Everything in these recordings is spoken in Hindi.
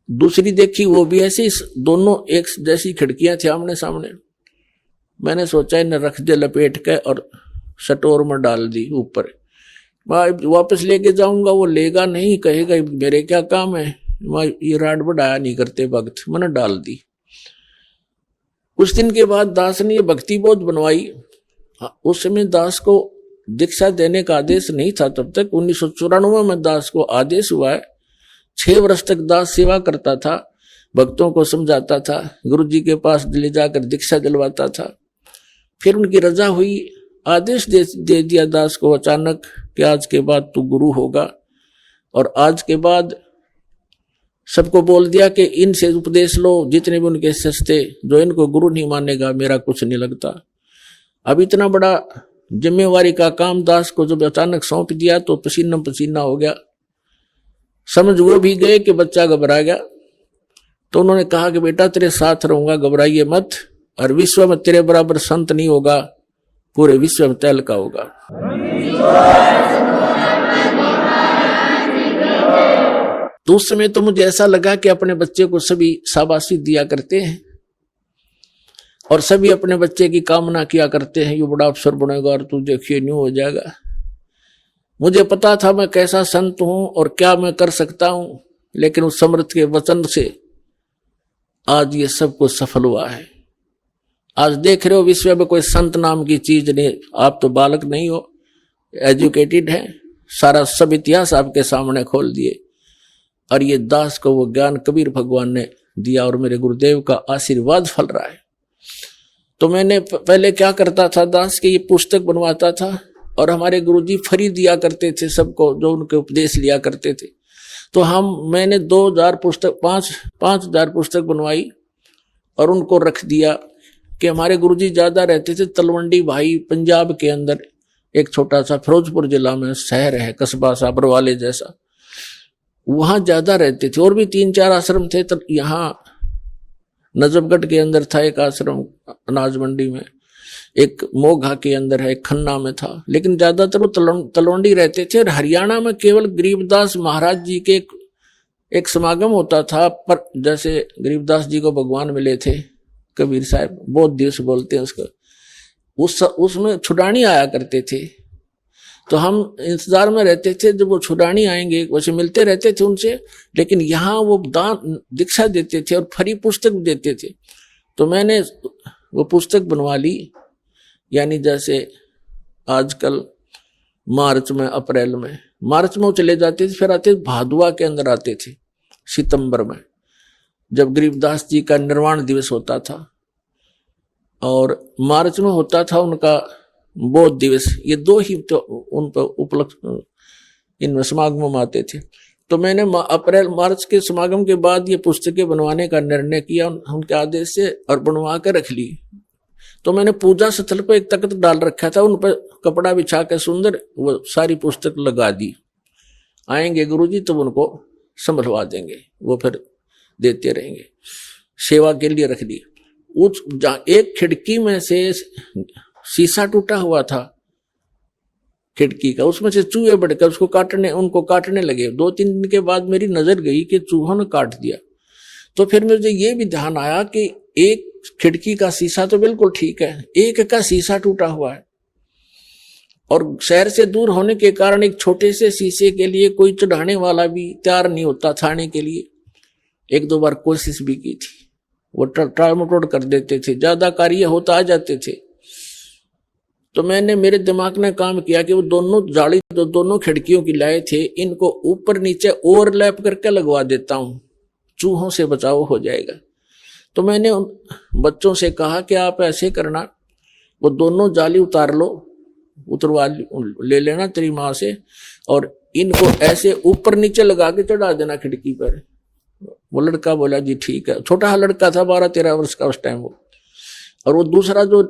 दूसरी देखी, वो भी ऐसी, दोनों एक जैसी खिड़कियां थी आमने सामने। मैंने सोचा इन्हें रख दे लपेट के और स्टोर में डाल दी ऊपर। वापस लेके जाऊंगा, वो लेगा नहीं, कहेगा मेरे क्या काम है, ये राड बढ़ाया नहीं करते भक्त, मैंने डाल दी। कुछ दिन के बाद दास ने ये भक्ति बोध बनवाई। उस समय दास को दीक्षा देने का आदेश नहीं था तब तक। 1994 में दास को आदेश हुआ है। 6 वर्ष तक दास सेवा करता था, भक्तों को समझाता था, गुरु जी के पास ले जाकर दीक्षा दिलवाता था। फिर उनकी रजा हुई, आदेश दे दिया दास को अचानक कि आज के बाद तू गुरु होगा। और आज के बाद सबको बोल दिया कि इनसे उपदेश लो, जितने भी उनके शिष्य थे, जो इनको गुरु नहीं मानेगा मेरा कुछ नहीं लगता। अब इतना बड़ा जिम्मेवारी का काम दास को जब अचानक सौंप दिया तो पसीना पसीना हो गया। समझ वो भी गए कि बच्चा घबरा गया। तो उन्होंने कहा कि बेटा तेरे साथ रहूंगा, घबराइए मत, और विश्व में तेरे बराबर संत नहीं होगा, पूरे विश्व में तैल का होगा। तो उस समय तो मुझे ऐसा लगा कि अपने बच्चे को सभी शाबाशी दिया करते हैं और सभी अपने बच्चे की कामना किया करते हैं, ये बड़ा अफसर बनेगा और तू देखिए न्यू हो जाएगा। मुझे पता था मैं कैसा संत हूं और क्या मैं कर सकता हूं, लेकिन उस समर्थ के वचन से आज ये सब कुछ सफल हुआ है। आज देख रहे हो विश्व में कोई संत नाम की चीज नहीं। आप तो बालक नहीं हो, एजुकेटेड है, सारा सब इतिहास आपके सामने खोल दिए। और ये दास को वो ज्ञान कबीर भगवान ने दिया और मेरे गुरुदेव का आशीर्वाद फल रहा है। तो मैंने पहले क्या करता था, दास की ये पुस्तक बनवाता था और हमारे गुरुजी फ्री दिया करते थे सबको जो उनके उपदेश लिया करते थे। तो मैंने 2000 पुस्तक 5,000 पुस्तक बनवाई और उनको रख दिया कि हमारे गुरुजी ज्यादा रहते थे तलवंडी भाई, पंजाब के अंदर एक छोटा सा फिरोजपुर जिला में शहर है, कस्बा सा बरवाले जैसा, वहां ज्यादा रहते थे। और भी 3-4 आश्रम थे। तो यहाँ नजफगढ़ के अंदर था एक आश्रम, अनाज मंडी में, एक मोघा के अंदर है, एक खन्ना में था, लेकिन ज्यादातर वो तलवंडी रहते थे। और हरियाणा में केवल गरीबदास महाराज जी के एक समागम होता था। पर जैसे गरीबदास जी को भगवान मिले थे, कबीर साहब बहुत दिवस बोलते हैं उसका, उसमें छुड़ानी आया करते थे। तो हम इंतजार में रहते थे जब वो छुड़ानी आएंगे, वैसे मिलते रहते थे उनसे, लेकिन यहाँ वो दान दीक्षा देते थे और फ्री पुस्तक देते थे। तो मैंने वो पुस्तक बनवा ली। यानी जैसे आजकल मार्च में, अप्रैल में, मार्च में वो चले जाते थे, फिर आते भादुआ के अंदर आते थे सितंबर में, जब गरीबदास जी का निर्वाण दिवस होता था, और मार्च में होता था उनका बोध दिवस। ये 2 ही तो उन पर उपलक्ष्य इन समागमों में आते थे। तो मैंने अप्रैल मार्च के समागम के बाद ये पुस्तकें बनवाने का निर्णय किया उनके आदेश से और बनवा कर रख ली। तो मैंने पूजा स्थल पर एक तख्त डाल रखा था, उन पर कपड़ा बिछा के सुंदर वो सारी पुस्तक लगा दी। आएंगे गुरुजी तो उनको संभलवा देंगे, वो फिर देते रहेंगे, सेवा के लिए रख दी। एक खिड़की में से शीशा टूटा हुआ था खिड़की का, उसमें से चूहे बढ़कर उनको काटने लगे। 2-3 दिन के बाद मेरी नजर गई कि चूहों ने काट दिया। तो फिर मुझे ये भी ध्यान आया कि एक खिड़की का शीशा तो बिल्कुल ठीक है, एक का शीशा टूटा हुआ है, और शहर से दूर होने के कारण एक छोटे से शीशे के लिए कोई चढ़ाने वाला भी तैयार नहीं होता छाने के लिए। 1-2 बार कोशिश भी की थी, वो ट्राई कर देते थे, ज्यादा कार्य होता आ जाते थे। तो मेरे दिमाग ने काम किया कि वो दोनों जाली जो दोनों खिड़कियों की लाए थे, इनको ऊपर नीचे ओवरलैप करके लगवा देता हूं, चूहों से बचाव हो जाएगा। तो मैंने उन बच्चों से कहा कि आप ऐसे करना, वो दोनों जाली उतार लो, उतरवा ले लेना तेरी माँ से, और इनको ऐसे ऊपर नीचे लगा के चढ़ा देना खिड़की पर। वो लड़का बोला जी ठीक है। छोटा लड़का था, 12-13 वर्ष का उस टाइम वो। और वो दूसरा जो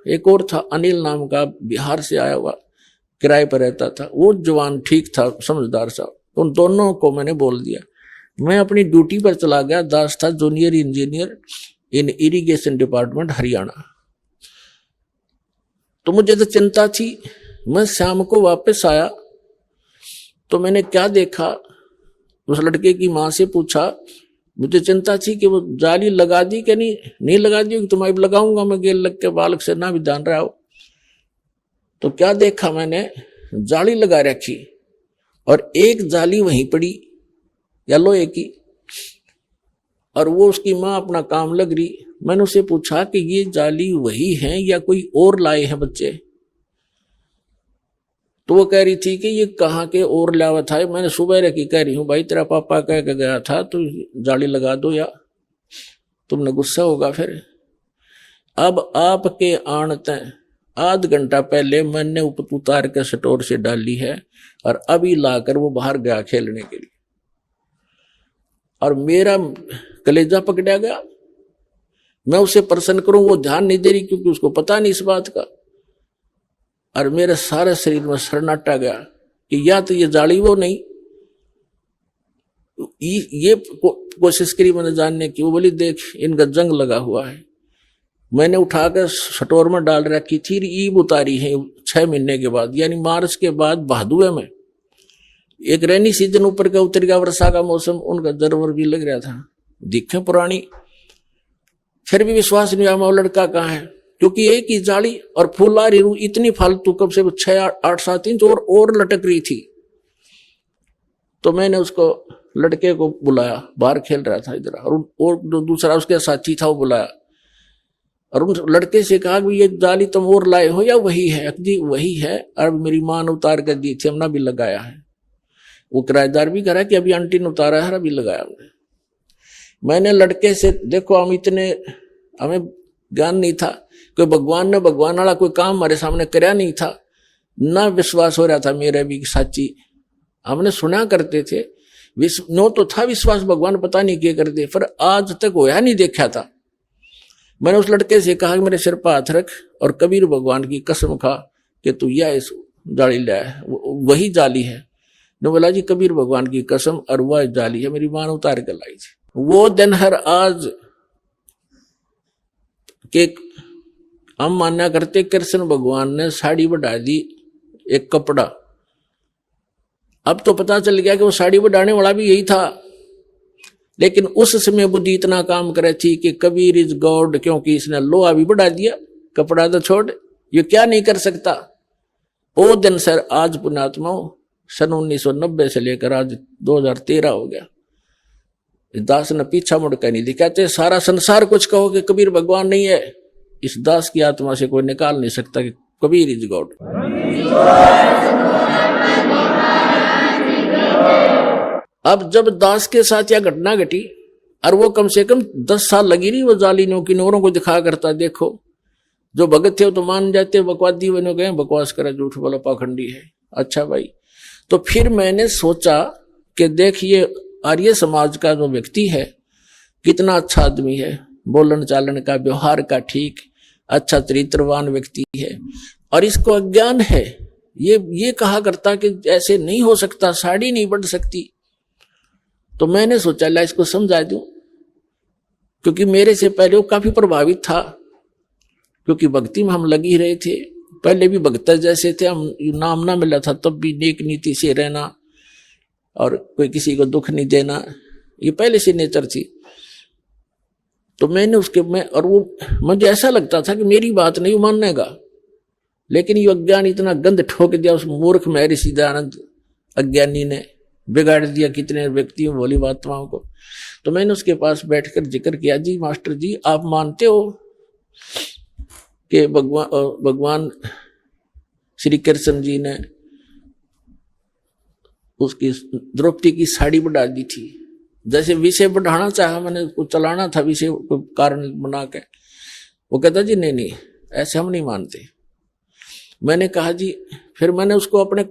एक और था, अनिल नाम का, बिहार से आया हुआ, किराए पर रहता था, वो जवान ठीक था, समझदार सा। उन दोनों को मैंने बोल दिया। मैं अपनी ड्यूटी पर चला गया। दास था जूनियर इंजीनियर इन इरिगेशन डिपार्टमेंट हरियाणा। तो मुझे तो चिंता थी। मैं शाम को वापस आया तो मैंने क्या देखा, उस लड़के की माँ से पूछा, मुझे चिंता थी कि वो जाली लगा दी कि नहीं लगा दी, तुम्हारी लगाऊंगा मैं गेल लग के बालक से ना भी जान रहा हो। तो क्या देखा मैंने, जाली लगा रखी और एक जाली वहीं पड़ी या लोहे की, और वो उसकी माँ अपना काम लग रही। मैंने उसे पूछा कि ये जाली वही है या कोई और लाए हैं बच्चे? तो वो कह रही थी कि ये कहाँ के और लावा था। मैंने सुबह रखी, कह रही हूँ भाई तेरा पापा कह के गया था तो जाली लगा दो या तुमने गुस्सा होगा फिर। अब आपके आने तक आध घंटा पहले मैंने उतार के स्टोर से डाली है और अभी लाकर वो बाहर गया खेलने के लिए, और मेरा कलेजा पकड़ा गया। मैं उसे प्रसन्न करूं, वो ध्यान नहीं दे रही क्योंकि उसको पता नहीं इस बात का, और मेरे सारे शरीर में सन्नाटा गया कि या तो ये जाली वो नहीं। ये कोशिश करी मैंने जानने की। वो बोली देख इनका जंग लगा हुआ है। मैंने उठाकर स्टोर में डाल रखी थी, ईब उतारी है 6 महीने के बाद, यानी मार्च के बाद भादुए में। एक रेनी सीजन ऊपर का उतर गया, वर्षा का मौसम, उनका जरवर भी लग रहा था, दिखे पुरानी। फिर भी विश्वास नहीं आया वो लड़का कहाँ है, क्योंकि एक ही जाली और फूल आ रही इतनी फालतू, कब से 6-8-7 इंच और लटक रही थी। तो मैंने उसको लड़के को बुलाया, बाहर खेल रहा था इधर, और जो दूसरा उसके साथी था वो बुलाया और उन लड़के से कहा कि ये जाली तुम और लाए हो या वही है? जी वही है, और मेरी माँ ने उतार कर दी थी, हमने भी लगाया है। वो किराएदार भी कह रहा है कि अभी आंटी ने उतारा है, अभी लगाया हमने। मैंने लड़के से, देखो हमें ज्ञान नहीं था कि भगवान वाला कोई काम हमारे सामने कराया नहीं था, ना विश्वास हो रहा था मेरा भी साची। हमने सुना करते थे, नो तो था विश्वास, भगवान पता नहीं क्या करते, पर आज तक होया नहीं देखा था। मैंने उस लड़के से कहा कि मेरे सिर पर हाथ रख और कबीर भगवान की कसम खा कि तू या इस जाली लाया है, वही जाली है। ने बोला जी कबीर भगवान की कसम, और वह जाली है, मेरी मां ने उतार कर लाई थी। वो दिन हर आज के हम मान्या करते कृष्ण भगवान ने साड़ी बढ़ा दी एक कपड़ा। अब तो पता चल गया कि वो साड़ी बढ़ाने वाला भी यही था, लेकिन उस समय बुद्धि इतना काम करे थी कि कबीर इज गॉड, क्योंकि इसने लोहा भी बढ़ा दिया, कपड़ा तो छोड़, ये क्या नहीं कर सकता। वो दिन सर आज पुण्यात्मा सन 1990 से लेकर आज 2013 हो गया, दास ने पीछा मुड़कर नहीं दिखाते। सारा संसार कुछ कहो कि कबीर भगवान नहीं है, इस दास की आत्मा से कोई निकाल नहीं सकता कि कबीर इज गॉड। अब जब दास के साथ यह घटना घटी, और वो कम से कम 10 साल लगी रही वो जाली नौरों को दिखा करता, देखो जो भगत थे वो तो मान जाते, बकवादी बने गए, बकवास करा, झूठ बोला, पाखंडी है। अच्छा भाई, तो फिर मैंने सोचा कि देखिए आर्य समाज का जो व्यक्ति है कितना अच्छा आदमी है, बोलन चालन का, व्यवहार का ठीक, अच्छा चरित्रवान व्यक्ति है, और इसको अज्ञान है। ये कहा करता कि ऐसे नहीं हो सकता, साड़ी नहीं बढ़ सकती। तो मैंने सोचा ला इसको समझा दूं, क्योंकि मेरे से पहले वो काफी प्रभावित था, क्योंकि भक्ति में हम लगी रहे थे, पहले भी भक्त जैसे थे, हम नाम ना मिला था तब भी नेक नीति से रहना और कोई किसी को दुख नहीं देना, ये पहले से नेचर थी। तो मैंने और वो मुझे ऐसा लगता था कि मेरी बात नहीं मानने का, लेकिन ये अज्ञान इतना गंद ठोक दिया उस मूर्ख महर्षि सिद्धानंद अज्ञानी ने, बिगाड़ दिया कितने व्यक्तियों भोली आत्माओं को। तो मैंने उसके पास बैठकर जिक्र किया, जी मास्टर जी आप मानते हो कि भगवान श्री कृष्ण जी ने उसकी द्रौपदी की साड़ी बढ़ा दी थी, जैसे विषय बढ़ाना चाहा मैंने, उसको चलाना था विषय को कारण बना के। वो कहता जी नहीं ऐसे हम नहीं मानते। मैंने कहा जी, फिर मैंने उसको अपने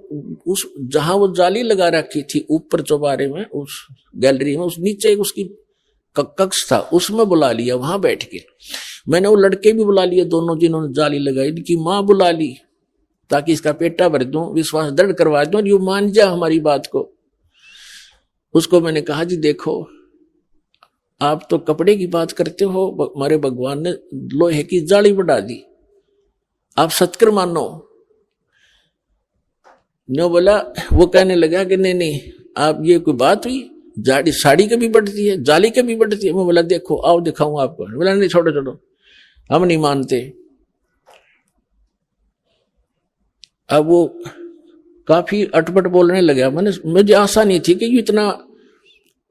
उस जहां वो जाली लगा रखी थी ऊपर चौबारे में, उस गैलरी में, उस नीचे उसकी कक्ष था, उसमें बुला लिया, वहां बैठ के मैंने वो लड़के भी बुला लिए दोनों जिन्होंने जाली लगाई, इनकी माँ बुला ली ताकि इसका पेटा भर दूं, विश्वास दृढ़ करवा दूं, ये मान जा हमारी बात को। उसको मैंने कहा जी देखो आप तो कपड़े की बात करते हो, हमारे भगवान ने लोहे की जाली बढ़ा दी, आप सत्कर मानो। नो बोला, वो कहने लगा कि नहीं आप ये कोई बात हुई, जाड़ी साड़ी कभी बढ़ती है, जाली कभी बढ़ती है। मैं बोला देखो आओ दिखाऊं आपको। बोला नहीं छोड़ो छोड़ो हम नहीं मानते। अब वो काफी अटपट बोलने लगा। मुझे आशा नहीं थी कि इतना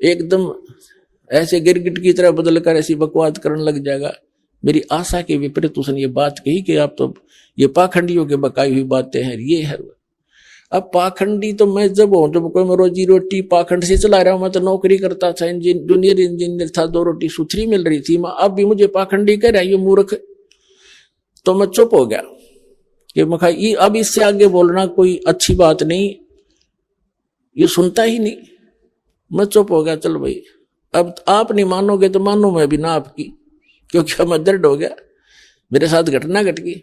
एकदम ऐसे गिरगिट की तरह बदल कर ऐसी बकवास करने लग जाएगा। मेरी आशा के विपरीत उसने ये बात कही कि आप तो ये पाखंडियों के बकाई हुई बातें हैं, ये है। अब पाखंडी तो मैं जब हूं जब कोई मैं रोजी रोटी पाखंड से चला रहा हूं। मैं तो नौकरी करता था, जूनियर इंजीनियर था, 2 रोटी सुथरी मिल रही थी। अब भी मुझे पाखंडी कह रहा है ये मूर्ख। तो मैं चुप हो गया कि मैं ये अब इससे आगे बोलना कोई अच्छी बात नहीं, ये सुनता ही नहीं। मैं चुप हो गया, चल भाई अब आप नहीं मानोगे तो मानो मैं भी ना आपकी, क्योंकि मैं दर्द हो गया, मेरे साथ घटना घट गई।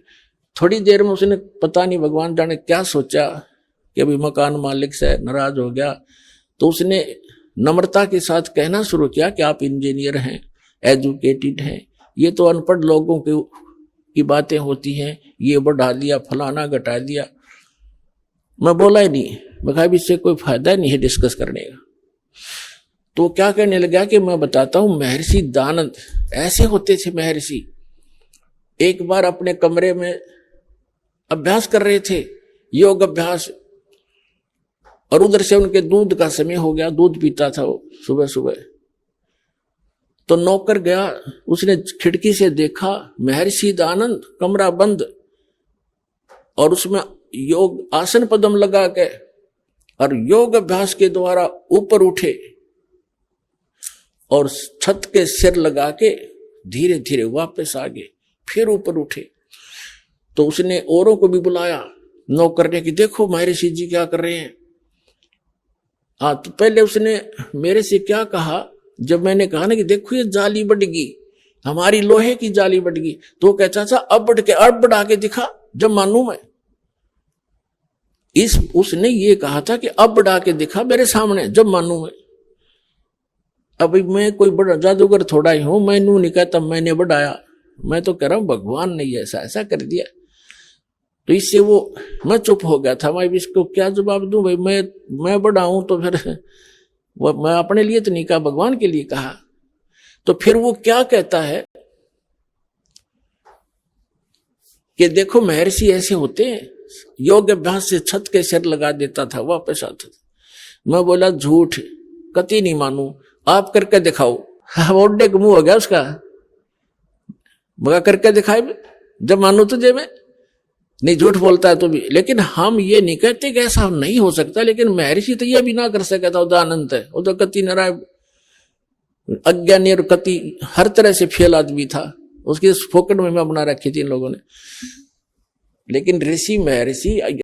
थोड़ी देर में उसने पता नहीं भगवान जाने क्या सोचा कि अभी मकान मालिक से नाराज हो गया। तो उसने नम्रता के साथ कहना शुरू किया कि आप इंजीनियर हैं, एजुकेटेड हैं, ये तो अनपढ़ लोगों की बातें होती हैं, ये बढ़ा दिया फलाना घटा दिया। मैं बोला ही नहीं, मैं कहा इससे कोई फायदा नहीं है डिस्कस करने का। तो क्या कहने लगा कि मैं बताता हूं महर्षि दानंद ऐसे होते थे। महर्षि एक बार अपने कमरे में अभ्यास कर रहे थे, योग अभ्यास, और उधर से उनके दूध का समय हो गया, दूध पीता था वो सुबह सुबह। तो नौकर गया, उसने खिड़की से देखा महर्षि दानंद कमरा बंद और उसमें योग आसन पद्म लगा के और योग अभ्यास के द्वारा ऊपर उठे और छत के सिर लगा के धीरे धीरे वापस आ गए, फिर ऊपर उठे। तो उसने औरों को भी बुलाया नौकर ने कि देखो महर्षि जी क्या कर रहे हैं। हाँ, तो पहले उसने मेरे से क्या कहा, जब मैंने कहा ना कि देखो ये जाली बढ़ गई, हमारी लोहे की जाली बढ़ गई, तो वो कहता था अब बढ़ा के दिखा जब मानू मैं। उसने ये कहा था कि अब बढ़ा के दिखा मेरे सामने जब मानू मैं। अभी मैं कोई बड़ा जादूगर थोड़ा ही हूं, मैं नू नहीं कहता मैंने बढ़ाया, मैं तो कह रहा हूं भगवान ने ऐसा ऐसा कर दिया। तो इससे वो मैं चुप हो गया था, मैं इसको क्या जवाब दूं भाई, मैं बढ़ाऊं तो फिर वो मैं अपने लिए तो नहीं कहा, भगवान के लिए कहा। तो फिर वो क्या कहता है कि देखो महर्षि ऐसे होते हैं, योग अभ्यास से छत के सिर लगा देता था वापस आता था। मैं बोला झूठ, कति नहीं मानू, आप करके दिखाओ। ओडे का मुंह हो गया उसका, मगर करके दिखाए जब मानू तुझे मैं नहीं, झूठ बोलता है तो भी। लेकिन हम ये नहीं कहते कि ऐसा नहीं हो सकता, लेकिन महर्षि तो ये भी ना कर सका था, उदानंद है वो तो कति नारायण अज्ञानी और कति हर तरह से फेल आदमी था, उसकी फोकट में बना रखी थी इन लोगों ने। लेकिन ऋषि महर्षि